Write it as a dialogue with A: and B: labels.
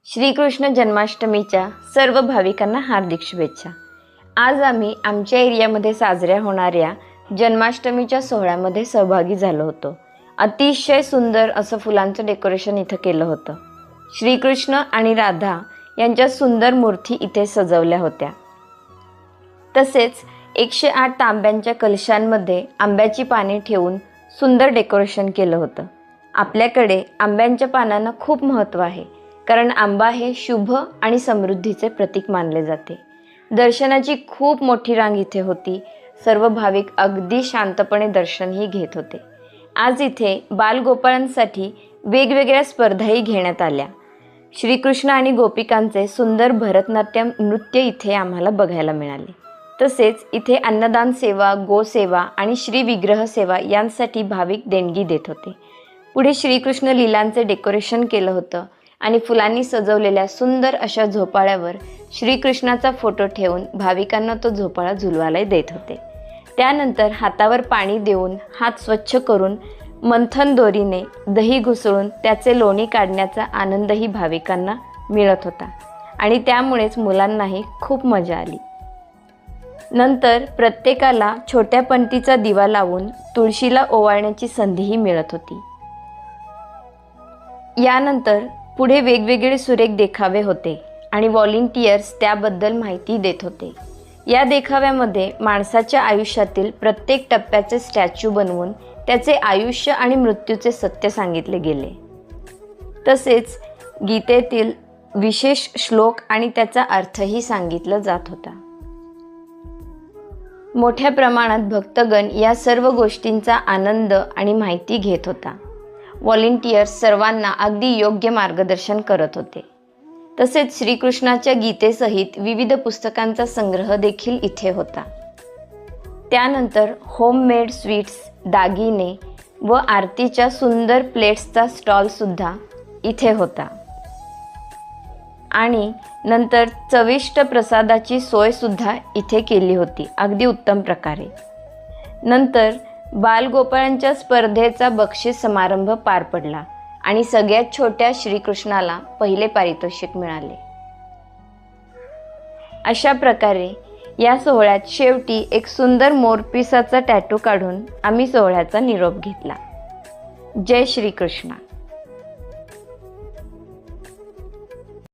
A: श्रीकृष्ण जन्माष्टमीच्या सर्व भाविकांना हार्दिक शुभेच्छा। आज आम्ही आमच्या एरियामध्ये साजऱ्या होणाऱ्या जन्माष्टमीच्या सोहळ्यामध्ये सहभागी झालो होतो। अतिशय सुंदर असं फुलांचं डेकोरेशन इथं केलं होतं। श्रीकृष्ण आणि राधा यांच्या सुंदर मूर्ती इथे सजवल्या होत्या। तसेच 108 तांब्यांच्या कलशांमध्ये आंब्याची पाने ठेवून सुंदर डेकोरेशन केलं होतं। आपल्याकडे आंब्यांच्या पानांना खूप महत्त्व आहे, कारण आंबा हे शुभ आणि समृद्धीचे प्रतीक मानले जाते। दर्शनाची खूप मोठी रांग इथे होती। सर्व भाविक अगदी शांतपणे दर्शनही घेत होते। आज इथे बालगोपाळांसाठी वेगवेगळ्या स्पर्धाही घेण्यात आल्या। श्रीकृष्ण आणि गोपिकांचे सुंदर भरतनाट्यम नृत्य इथे आम्हाला बघायला मिळाले। तसेच इथे अन्नदान सेवा, गोसेवा आणि श्री विग्रह सेवा यांसाठी भाविक देणगी देत होते। पुढे श्रीकृष्ण लीलांचे डेकोरेशन केलं होतं आणि फुलांनी सजवलेल्या सुंदर अशा झोपाळ्यावर श्रीकृष्णाचा फोटो ठेवून भाविकांना तो झोपाळा झुलवायला देत होते। त्यानंतर हातावर पाणी देऊन हात स्वच्छ करून मंथन दोरीने दही घुसळून त्याचे लोणी काढण्याचा आनंदही भाविकांना मिळत होता आणि त्यामुळेच मुलांनाही खूप मजा आली। नंतर प्रत्येकाला छोट्या पणतीचा दिवा लावून तुळशीला ओवाळण्याची संधीही मिळत होती। यानंतर पुढे वेगवेगळे सुरेख देखावे होते आणि व्हॉलेंटियर्स त्याबद्दल माहिती देत होते। या देखाव्यामध्ये माणसाच्या आयुष्यातील प्रत्येक टप्प्याचे स्टॅच्यू बनवून त्याचे आयुष्य आणि मृत्यूचे सत्य सांगितले गेले। तसेच गीतेतील विशेष श्लोक आणि त्याचा अर्थही सांगितला जात होता। मोठ्या प्रमाणात भक्तगण या सर्व गोष्टींचा आनंद आणि माहिती घेत होता। व्हॉलेंटियर्स सर्वांना अगदी योग्य मार्गदर्शन करत होते। तसेच श्रीकृष्णाच्या गीतेसहित विविध पुस्तकांचा संग्रह देखील इथे होता। त्यानंतर होममेड स्वीट्स, दागिने व आरतीच्या सुंदर प्लेट्सचा स्टॉलसुद्धा इथे होता आणि नंतर चविष्ट प्रसादाची सोयसुद्धा इथे केली होती, अगदी उत्तम प्रकारे। नंतर बालगोपाळांच्या स्पर्धेचा बक्षीस समारंभ पार पडला आणि सगळ्यात छोट्या श्रीकृष्णाला पहिले पारितोषिक मिळाले। अशा प्रकारे या सोहळ्यात शेवटी एक सुंदर मोरपिसाचा टॅटू काढून आम्ही सोहळ्याचा निरोप घेतला। जय श्रीकृष्ण।